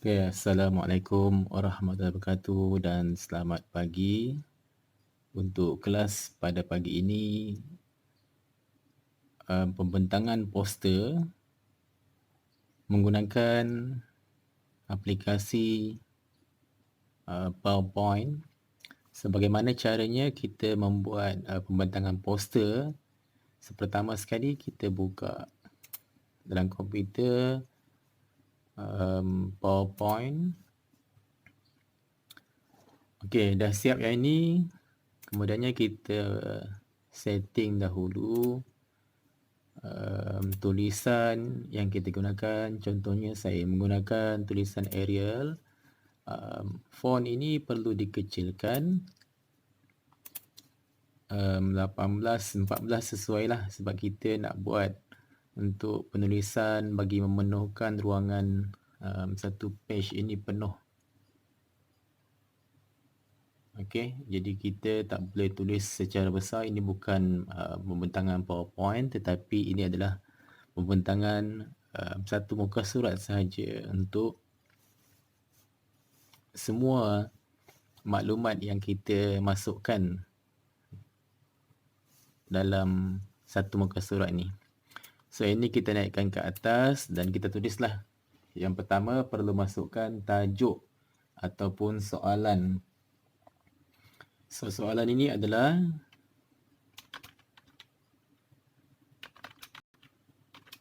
Okay, Assalamualaikum warahmatullahi wabarakatuh dan selamat pagi. Untuk kelas pada pagi ini, pembentangan poster menggunakan aplikasi PowerPoint. Sebagaimana caranya kita membuat pembentangan poster, pertama sekali kita buka dalam komputer PowerPoint. Okey, dah siap yang ini. Kemudiannya kita setting dahulu tulisan yang kita gunakan. Contohnya saya menggunakan tulisan Arial. Font ini perlu dikecilkan 18-14 sesuai lah, sebab kita nak buat untuk penulisan bagi memenuhkan ruangan satu page ini penuh. Okey, jadi kita tak boleh tulis secara besar. Ini bukan pembentangan PowerPoint, tetapi ini adalah pembentangan satu muka surat sahaja untuk semua maklumat yang kita masukkan dalam satu muka surat ni. So ini kita naikkan ke atas dan kita tulislah. Yang pertama perlu masukkan tajuk ataupun soalan. So soalan ini adalah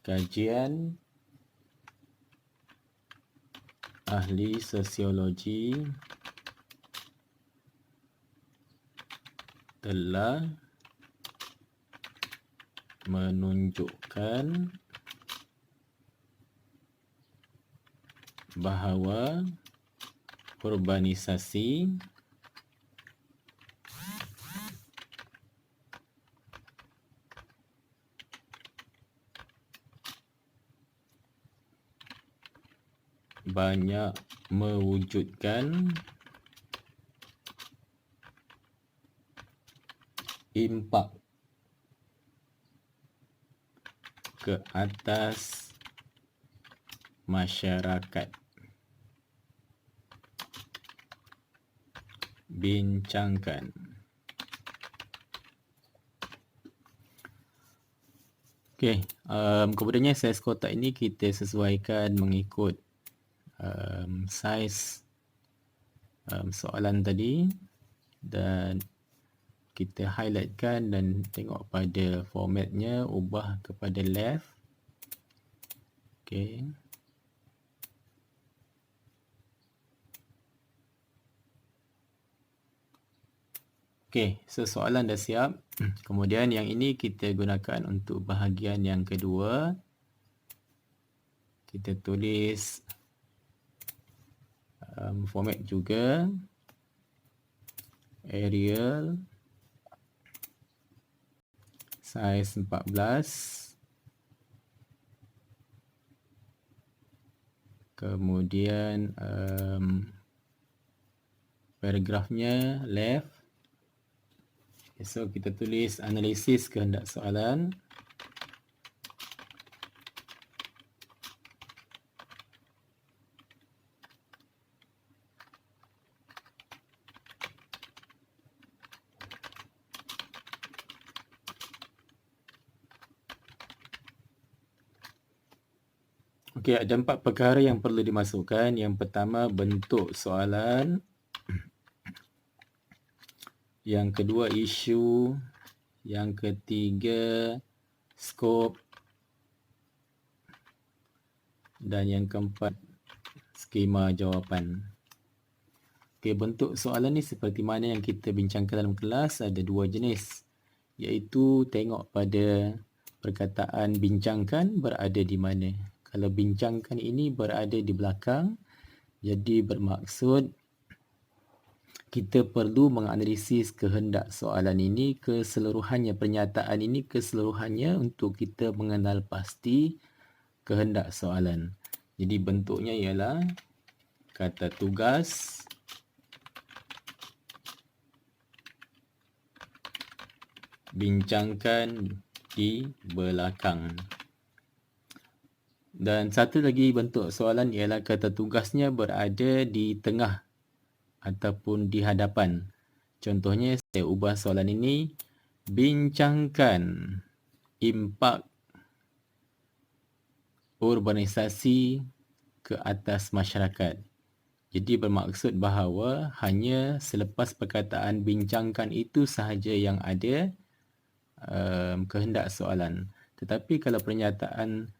kajian ahli sosiologi telah menunjukkan bahawa urbanisasi banyak mewujudkan impak ke atas masyarakat. Bincangkan. Okey, kemudiannya saiz kotak ini kita sesuaikan mengikut saiz soalan tadi, dan kita highlightkan dan tengok pada formatnya, ubah kepada left. Okey. Okey, so soalan dah siap. Kemudian yang ini kita gunakan untuk bahagian yang kedua. Kita tulis format juga Arial saiz 14. Kemudian paragrafnya left. So kita tulis analisis kehendak soalan. Okey, ada 4 perkara yang perlu dimasukkan. Yang pertama, bentuk soalan. Yang kedua, isu. Yang ketiga, skop. Dan yang keempat, skema jawapan. Okey, bentuk soalan ni seperti mana yang kita bincangkan dalam kelas, ada dua jenis. Iaitu tengok pada perkataan bincangkan berada di mana. Kalau bincangkan ini berada di belakang, jadi bermaksud kita perlu menganalisis kehendak soalan ini keseluruhannya, pernyataan ini keseluruhannya untuk kita mengenal pasti kehendak soalan. Jadi bentuknya ialah kata tugas, bincangkan di belakang. Dan satu lagi bentuk soalan ialah kata tugasnya berada di tengah ataupun di hadapan. Contohnya saya ubah soalan ini, bincangkan impak urbanisasi ke atas masyarakat. Jadi bermaksud bahawa hanya selepas perkataan bincangkan itu sahaja yang ada kehendak soalan. Tetapi kalau pernyataan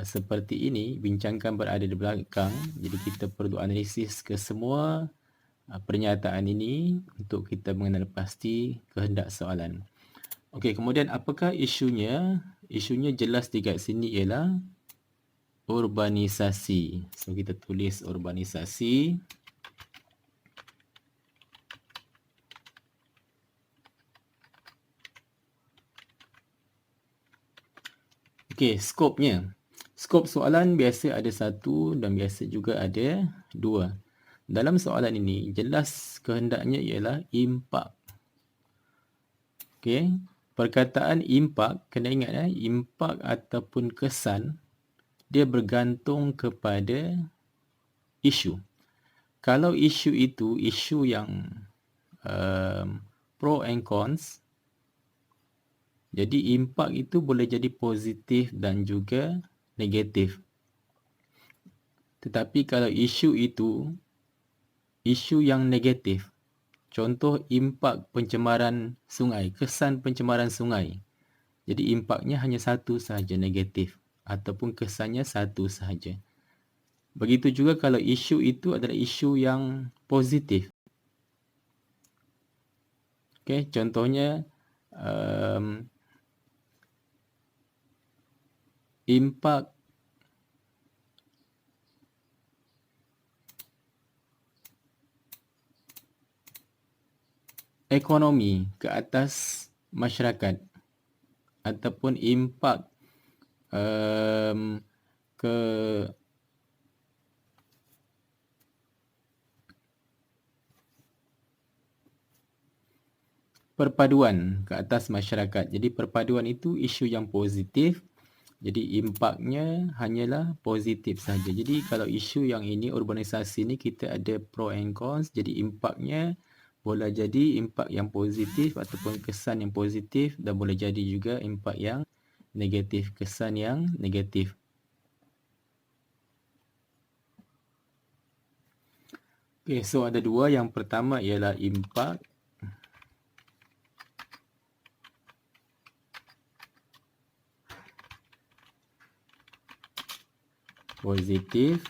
seperti ini, bincangkan berada di belakang, jadi kita perlu analisis ke semua pernyataan ini untuk kita mengenal pasti kehendak soalan. Okey, kemudian apakah isunya? Isunya jelas di kat sini ialah urbanisasi. So kita tulis urbanisasi. Okey, skopnya. Skop soalan biasa ada satu dan biasa juga ada dua. Dalam soalan ini, jelas kehendaknya ialah impak. Okey, perkataan impak, kena ingat impak ataupun kesan, dia bergantung kepada isu. Kalau isu itu isu yang pro and cons, jadi impak itu boleh jadi positif dan juga negatif. Tetapi kalau isu itu isu yang negatif, contoh impak pencemaran sungai, kesan pencemaran sungai, jadi impaknya hanya satu sahaja, negatif, ataupun kesannya satu sahaja. Begitu juga kalau isu itu adalah isu yang positif. Okay, contohnya impak ekonomi ke atas masyarakat ataupun impak ke perpaduan ke atas masyarakat. Jadi perpaduan itu isu yang positif. Jadi impaknya hanyalah positif saja. Jadi kalau isu yang ini, urbanisasi ni kita ada pro and cons. Jadi impaknya boleh jadi impak yang positif ataupun kesan yang positif, dan boleh jadi juga impak yang negatif, kesan yang negatif. Okay, so ada dua. Yang pertama ialah impak positif,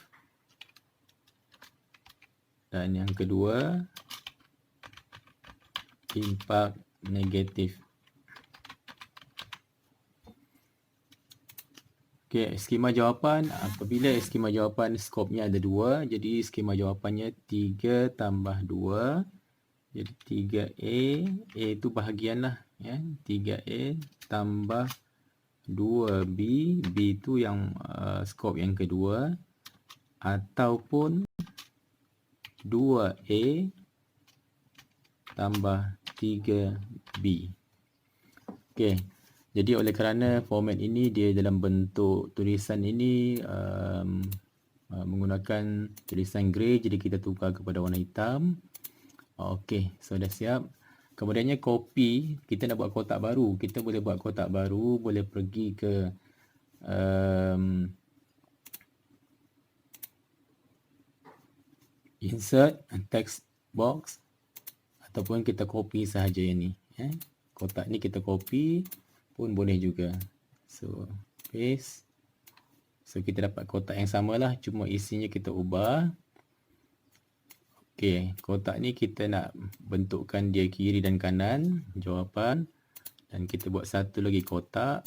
dan yang kedua impak negatif. Okey, skema jawapan. Apabila skema jawapan skopnya ada dua, jadi skema jawapannya 3 tambah 2. Jadi 3A, A itu bahagian lah, ya. 3A tambah 2B, B itu yang skop yang kedua, ataupun 2A tambah 3B. Okey, jadi oleh kerana format ini dia dalam bentuk tulisan ini menggunakan tulisan grey, jadi kita tukar kepada warna hitam. Okey, so dah siap. Kemudiannya copy, kita nak buat kotak baru. Kita boleh buat kotak baru, boleh pergi ke insert text box, ataupun kita copy sahaja yang ni. Kotak ni kita copy pun boleh juga. So paste. So kita dapat kotak yang samalah, cuma isinya kita ubah. Okey, kotak ni kita nak bentukkan dia kiri dan kanan, jawapan. Dan kita buat satu lagi kotak.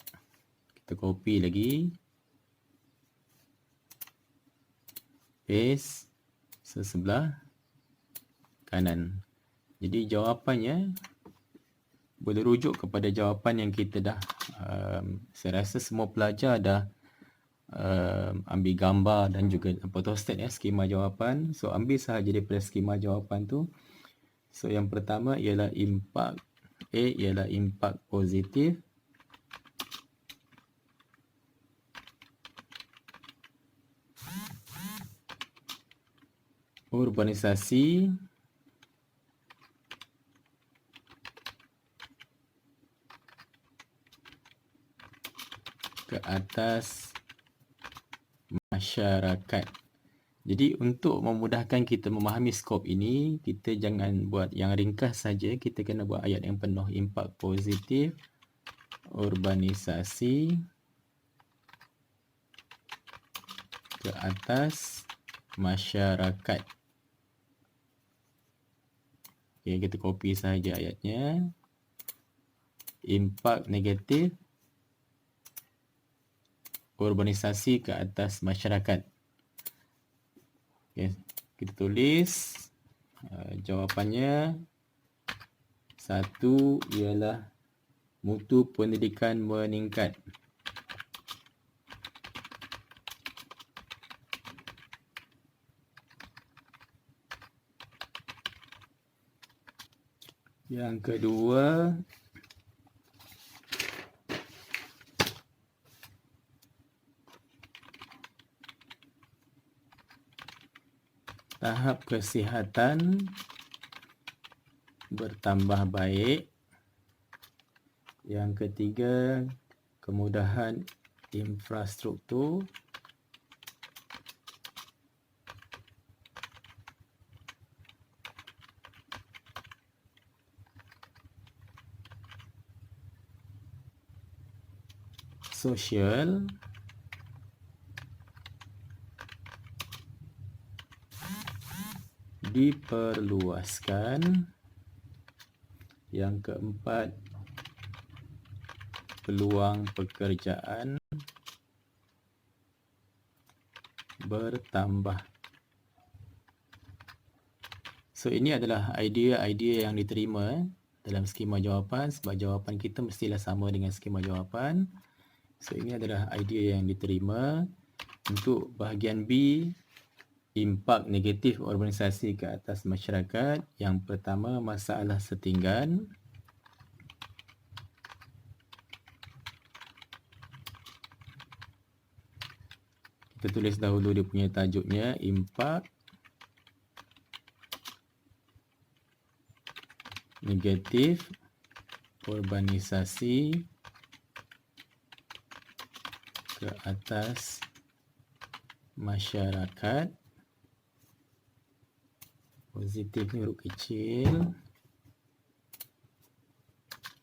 Kita copy lagi. Paste. So sebelah kanan. Jadi jawapannya boleh rujuk kepada jawapan yang kita dah saya rasa semua pelajar dah ambil gambar dan juga photostat skema jawapan. So ambil sahaja daripada skema jawapan tu. So yang pertama ialah impak A ialah impak positif. urbanisasi ke atas masyarakat. Jadi untuk memudahkan kita memahami skop ini, kita jangan buat yang ringkas saja, kita kena buat ayat yang penuh. Impak positif urbanisasi ke atas masyarakat. Okay, kita copy saja ayatnya. Impak negatif urbanisasi ke atas masyarakat. Okay, kita tulis jawapannya. 1 ialah mutu pendidikan meningkat. Yang kedua, tahap kesihatan bertambah baik. Yang ketiga, kemudahan infrastruktur. Sosial diperluaskan. Yang keempat, peluang pekerjaan bertambah. So ini adalah idea-idea yang diterima dalam skema jawapan, sebab jawapan kita mestilah sama dengan skema jawapan. So ini adalah idea yang diterima. Untuk bahagian B, impak negatif urbanisasi ke atas masyarakat. Yang pertama, masalah setinggan. Kita tulis dahulu dia punya tajuknya, impak negatif urbanisasi ke atas masyarakat. Positif ni huruf kecil.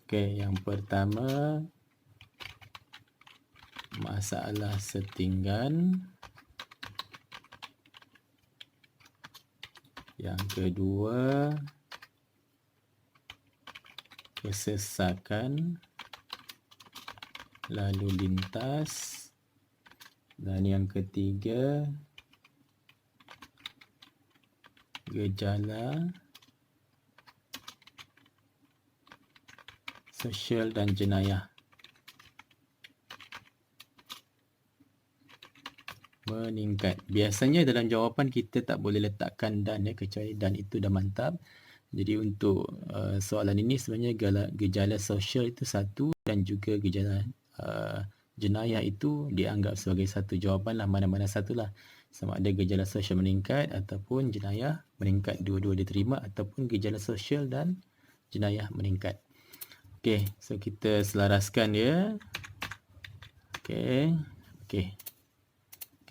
Okey, yang pertama masalah setinggan. Yang kedua, kesesakan lalu lintas. Dan yang ketiga, gejala sosial dan jenayah meningkat. Biasanya dalam jawapan kita tak boleh letakkan dan ya, kecuali dan itu dah mantap. Jadi untuk soalan ini sebenarnya gejala sosial itu satu dan juga gejala jenayah itu dianggap sebagai satu jawapan lah, mana-mana satulah. Sama ada gejala sosial meningkat ataupun jenayah meningkat, dua-dua diterima, ataupun gejala sosial dan jenayah meningkat. Okey, so kita selaraskan dia. Okey,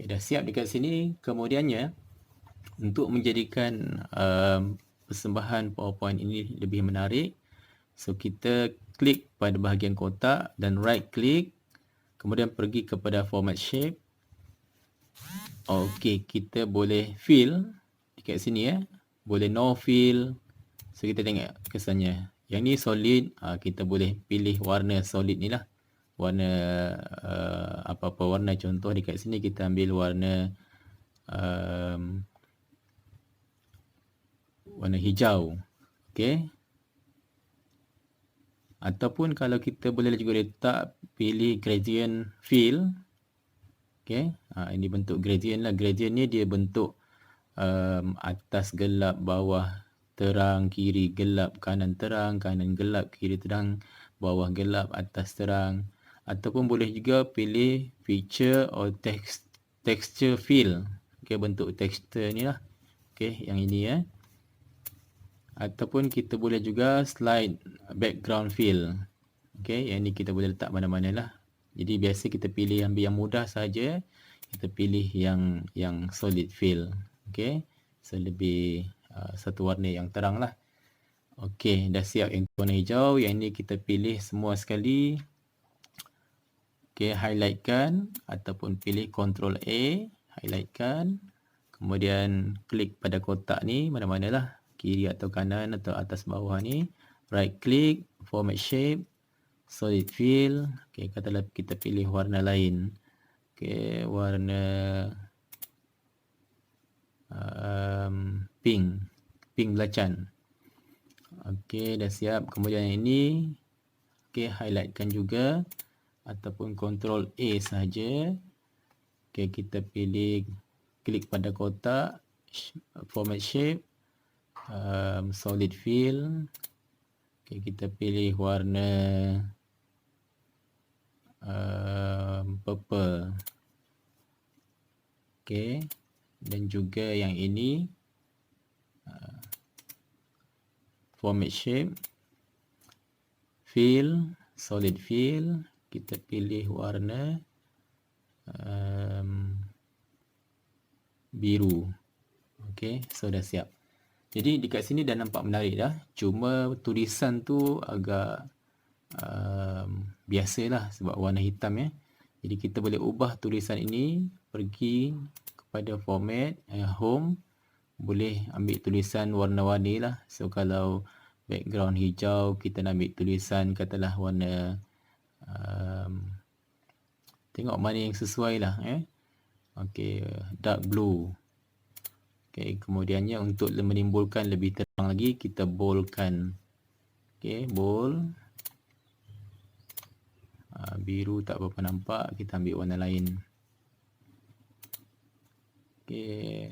dah siap dekat sini. Kemudiannya, untuk menjadikan persembahan PowerPoint ini lebih menarik, so kita klik pada bahagian kotak dan right click, kemudian pergi kepada format shape. Okey, kita boleh fill dekat sini ya. Boleh no fill. So kita tengok kesannya. Yang ni solid, kita boleh pilih warna solid ni lah. Warna apa-apa warna. Contoh dekat sini kita ambil warna warna hijau. Okey. Ataupun kalau kita boleh juga letak pilih gradient fill. Okey. Ini bentuk gradient lah. Gradient ni dia bentuk atas gelap, bawah terang, kiri gelap, kanan terang, kanan gelap, kiri terang, bawah gelap, atas terang. Ataupun boleh juga pilih feature or texture fill. Okey, bentuk tekstur ni lah. Okey, yang ini ya. Ataupun kita boleh juga slide background fill. Okey, yang ni kita boleh letak mana-mana lah. Jadi biasa kita pilih ambil yang mudah saja. Kita pilih yang solid fill. Okey, so lebih satu warna yang terang lah. Okey, dah siap yang warna hijau. Yang ni kita pilih semua sekali. Okey, highlightkan ataupun pilih Ctrl A, highlightkan. Kemudian klik pada kotak ni mana-mana lah, kiri atau kanan atau atas bawah ni. Right click, format shape, solid fill. Okey, katalah kita pilih warna lain. Okey, warna pink belacan. Okey, dah siap. Kemudian yang ini, okey, highlightkan juga ataupun Ctrl A saja. Okey, kita pilih, klik pada kotak, format shape, solid fill. Okey, kita pilih warna purple. Okey, dan juga yang ini format shape, fill, solid fill. Kita pilih warna biru. Okey, so dah siap. Jadi dekat sini dah nampak menarik dah. Cuma tulisan tu agak biasalah sebab warna hitam ya. Jadi kita boleh ubah tulisan ini, pergi kepada format, home. Boleh ambil tulisan warna-warni lah. So kalau background hijau, kita nak ambil tulisan katalah warna tengok mana yang sesuai lah Okey, dark blue. Okey, kemudiannya untuk menimbulkan lebih terang lagi, kita boldkan. Okey, bold. Biru tak berapa nampak, kita ambil warna lain. Okey,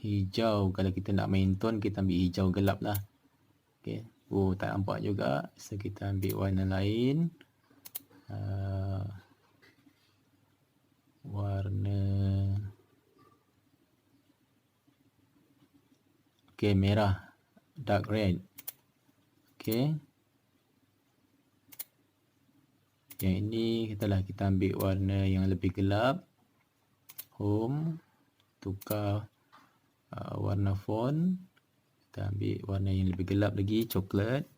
hijau, kalau kita nak main tone, kita ambil hijau gelap lah. Okey, tak nampak juga, so kita ambil warna lain. Warna merah, dark red. Okey, yang ini katalah kita ambil warna yang lebih gelap, home, tukar warna font, kita ambil warna yang lebih gelap lagi, coklat.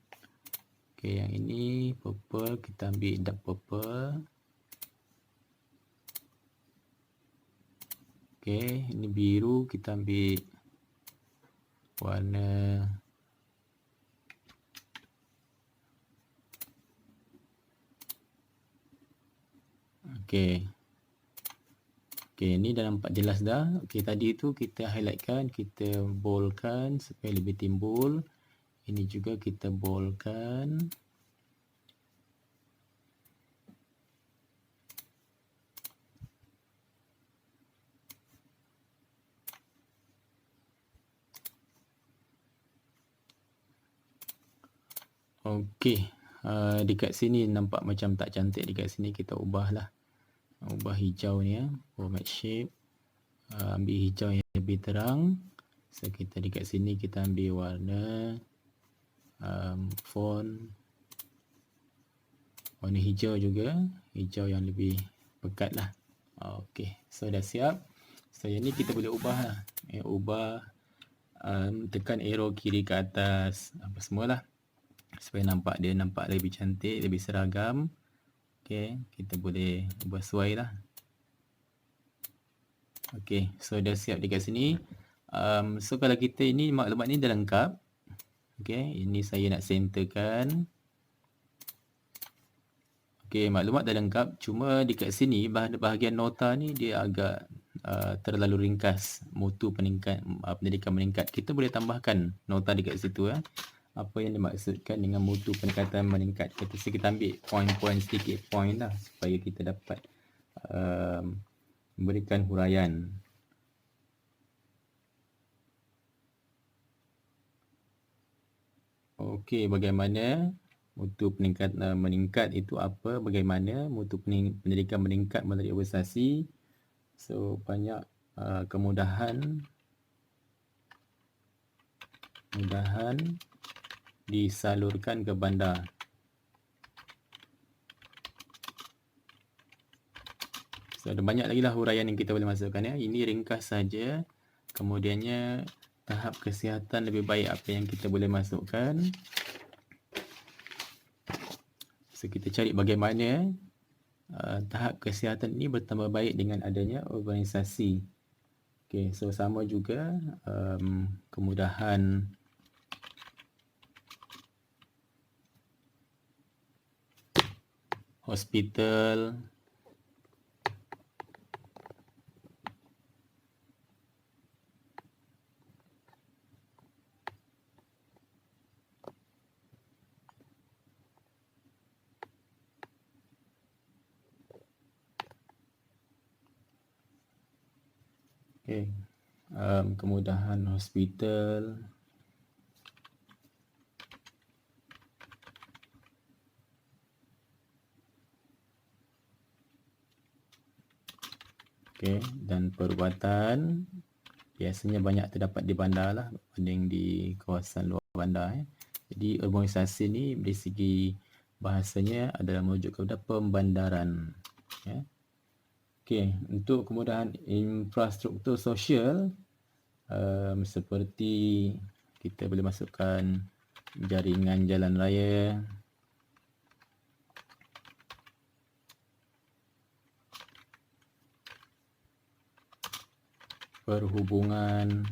Okey, yang ini purple, kita ambil dark purple. Okey, ini biru, kita ambil warna okey, ini dah nampak jelas dah. Okey, tadi tu kita highlightkan, kita boldkan supaya lebih timbul. Ini juga kita boldkan. Okey, dekat sini nampak macam tak cantik. Dekat sini kita ubahlah. Ubah hijau ni ya, format shape. Ambil hijau yang lebih terang. So kita dekat sini kita ambil warna font warna hijau juga, hijau yang lebih pekat lah. Okey, so dah siap. So yang ni kita boleh ubah lah. Ubah, tekan arrow kiri ke atas, apa semualah, supaya nampak dia nampak lebih cantik, lebih seragam. Okey, kita boleh ubah sesuai lah. Okey, so dah siap dekat sini. So kalau kita ini, maklumat ni dah lengkap. Okey, ini saya nak centerkan. Okey, maklumat dah lengkap. Cuma dekat sini bahagian nota ni dia agak terlalu ringkas. Mutu pendidikan meningkat. Kita boleh tambahkan nota dekat situ ya. Apa yang dimaksudkan dengan mutu peningkatan meningkat. Kita ambil poin-poin sedikit poin lah supaya kita dapat memberikan huraian. Okey, bagaimana mutu peningkatan meningkat itu apa? Bagaimana mutu pendidikan meningkat melalui organisasi? So banyak kemudahan kemudahan disalurkan ke bandar. So, ada banyak lagi lah huraian yang kita boleh masukkan ya. Ini ringkas saja. Kemudiannya tahap kesihatan lebih baik apa yang kita boleh masukkan. So, kita cari bagaimana tahap kesihatan ini bertambah baik dengan adanya urbanisasi. Okay, so sama juga kemudahan hospital, okay. Kemudahan hospital, okay. Dan perubatan biasanya banyak terdapat di bandar lah berbanding di kawasan luar bandar. Jadi urbanisasi ni dari segi bahasanya adalah merujuk kepada pembandaran. Ya. Okay, untuk kemudahan infrastruktur sosial seperti kita boleh masukkan jaringan jalan raya, perhubungan,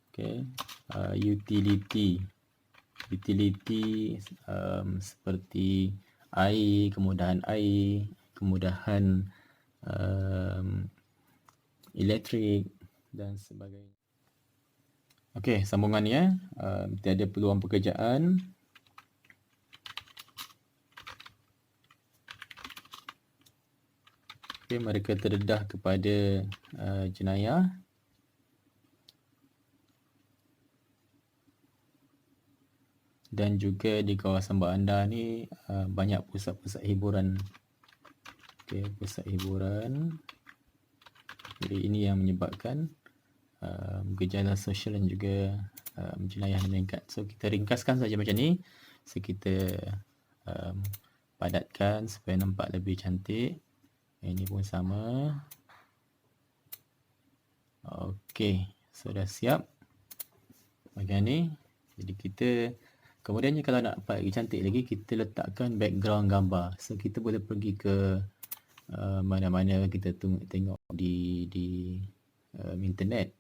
okay, utility seperti air, kemudahan air, kemudahan elektrik dan sebagainya. Okey, sambungannya tiada peluang pekerjaan. Okey, mereka terdedah kepada jenayah. Dan juga di kawasan bandar ni banyak pusat-pusat hiburan. Okay, pusat hiburan. Jadi ini yang menyebabkan gejala sosial dan juga jenayah meningkat. So kita ringkaskan saja macam ni. So kita padatkan supaya nampak lebih cantik. Ini pun sama. Okey, so dah siap bahagian ni. Jadi kita kemudiannya kalau nak nampak lagi cantik lagi, kita letakkan background gambar. So kita boleh pergi ke mana-mana kita tengok di internet,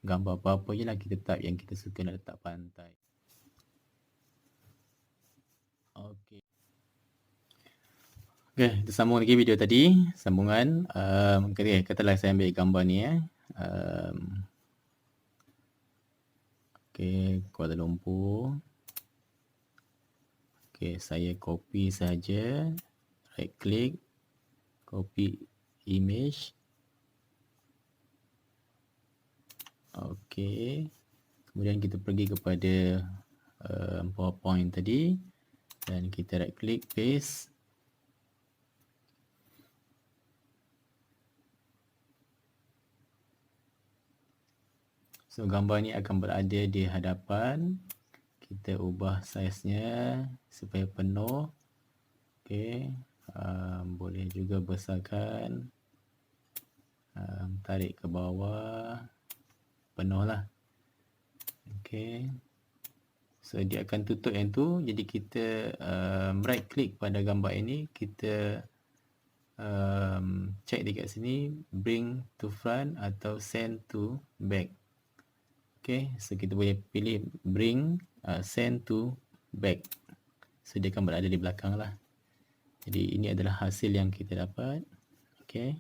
gambar apa-apa je lah kita type yang kita suka nak letak pantai. Okey. Okay, kita sambung lagi video tadi. Sambungan. Okay, katalah saya ambil gambar ni okay, Kuala Lumpur. Okay, saya copy saja. Right click. Copy image. Okay. Kemudian kita pergi kepada PowerPoint tadi. Dan kita right click, paste. So gambar ni akan berada di hadapan. Kita ubah saiznya supaya penuh. Okey, boleh juga besarkan. Tarik ke bawah. Penuh lah. Okey. So dia akan tutup yang tu. Jadi kita right click pada gambar ini. Kita check dekat sini. Bring to front atau send to back. Okay, so kita boleh pilih bring, send to back. So dia akan berada di belakang lah. Jadi ini adalah hasil yang kita dapat. Okay,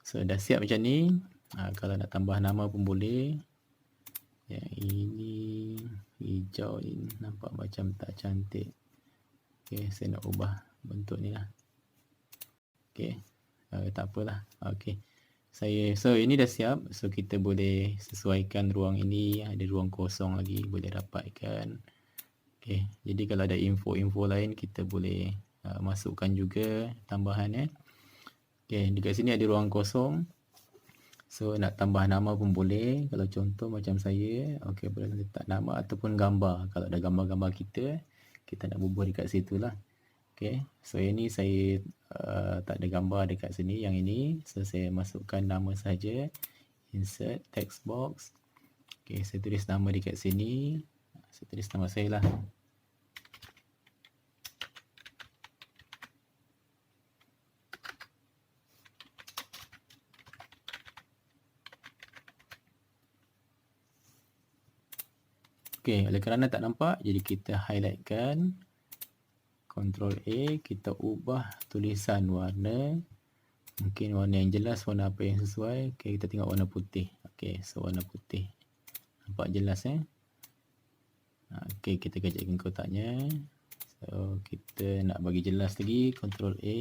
so dah siap macam ni. Kalau nak tambah nama pun boleh. Yang ini hijau ni nampak macam tak cantik. Okay, saya nak ubah bentuk ni lah. Okay, tak apalah. Okay, so ini dah siap. So kita boleh sesuaikan ruang ini. Ada ruang kosong lagi, boleh rapatkan. Okay, jadi kalau ada info-info lain kita boleh masukkan juga tambahan. Okay, dekat sini ada ruang kosong. So nak tambah nama pun boleh. Kalau contoh macam saya, okey, boleh letak nama ataupun gambar. Kalau ada gambar-gambar kita nak bubuh dekat situ lah. Okey, so ini saya tak ada gambar dekat sini. Yang ini, so saya masukkan nama saja. Insert text box. Okey, saya tulis nama dekat sini. Saya tulis nama saya lah. Okey, oleh kerana tak nampak, jadi kita highlightkan. Ctrl A, kita ubah tulisan warna. Mungkin warna yang jelas, warna apa yang sesuai. Okey, kita tengok warna putih. Okey, so warna putih. Nampak jelas Okey, kita kejapkan kotaknya. So, kita nak bagi jelas lagi. Ctrl A.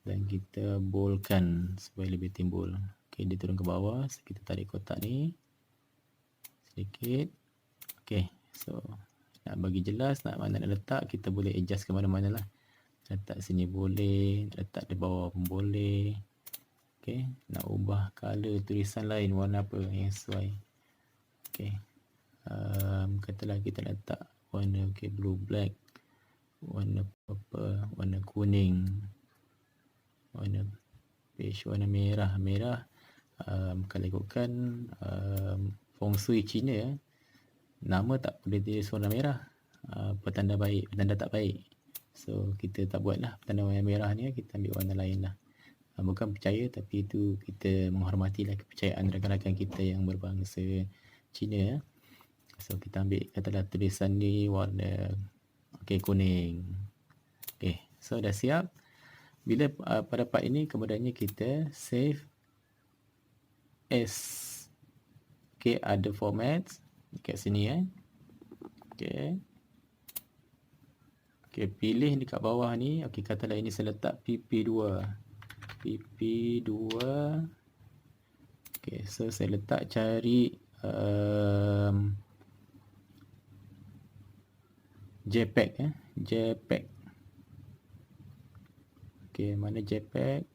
Dan kita boldkan supaya lebih timbul. Okey, dia turun ke bawah. So, kita tarik kotak ni sedikit. Okey, so nak bagi jelas, nak mana nak letak, kita boleh adjust ke mana-mana lah. Letak sini boleh, letak di bawah pun boleh. Okey, nak ubah color tulisan lain, warna apa yang sesuai. Okey, katalah kita letak warna blue black, warna purple, warna kuning, warna beige, warna merah. Kalau ikutkan feng shui Cina, nama tak boleh tulis warna merah, petanda baik, petanda tak baik. So kita tak buat lah petanda warna merah ni, kita ambil warna lain lah. Bukan percaya, tapi itu kita menghormatilah kepercayaan rakan-rakan kita yang berbangsa Cina. So kita ambil katalah tulisan ni warna kuning. Okey, so dah siap. Bila pada part ini, kemudiannya kita save as. Okey, ada formats dekat sini Okey. Okey, pilih dekat bawah ni. Okey, katalah ini saya letak PP2. PP2. Okey, so saya letak cari JPEG JPEG. Okey, mana JPEG?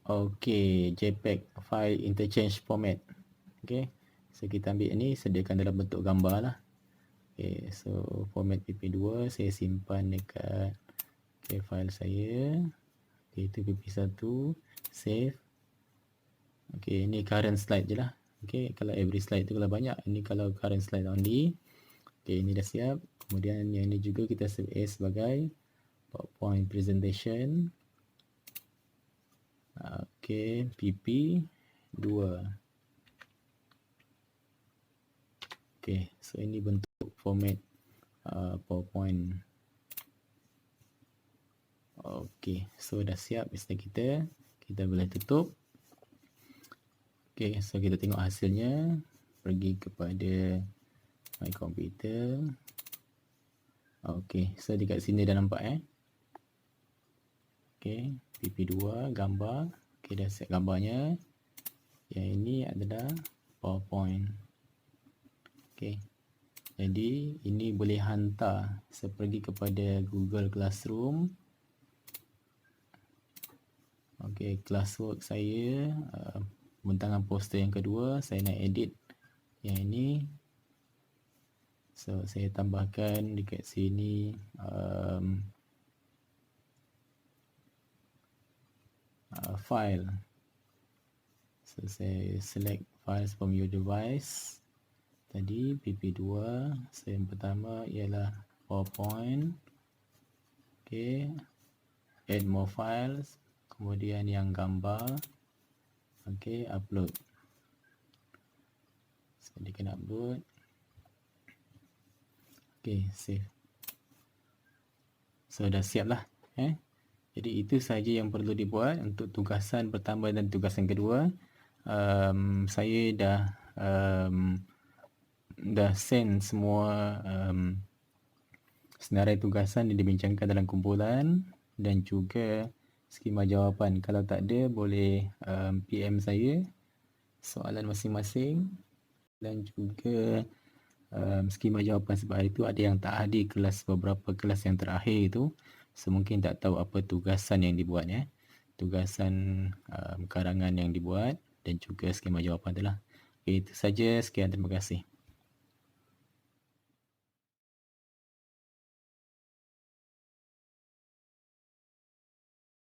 Okey, JPEG file interchange format. Okey, so kita ambil ni, sediakan dalam bentuk gambar lah. Okey, so format PP2 saya simpan dekat file saya. Okey, itu PP1, save. Okey, ini current slide je lah. Okey, kalau every slide tu kalau banyak, ini kalau current slide only. Okey, ini dah siap. Kemudian yang ini juga kita save as sebagai PowerPoint presentation. Okey, PP2. Okey, so ini bentuk format PowerPoint. Okey, so dah siap slide kita. Kita boleh tutup. Okey, so kita tengok hasilnya. Pergi kepada my computer. Okey, so dekat sini dah nampak Okey, PP2 gambar. Okey, dah set gambarnya. Yang ini adalah PowerPoint. Okey. Jadi ini boleh hantar pergi kepada Google Classroom. Okey, classwork saya bentangan poster yang kedua, saya nak edit yang ini. So saya tambahkan dekat sini file. So saya select files from your device. Tadi PP2, saya yang pertama ialah PowerPoint. Okey, add more files. Kemudian yang gambar. Okey, upload. So dia kena upload. Okey, save. So dah siap lah Jadi itu saja yang perlu dibuat untuk tugasan pertama dan tugasan kedua. Saya dah send semua senarai tugasan yang dibincangkan dalam kumpulan dan juga skema jawapan. Kalau tak ada, boleh PM saya soalan masing-masing dan juga skema jawapan, sebab hari itu ada yang tak hadir kelas, beberapa kelas yang terakhir itu. So mungkin tak tahu apa tugasan yang dibuat tugasan karangan yang dibuat dan juga skema jawapan tu lah. Okay, itu saja. Sekian, terima kasih.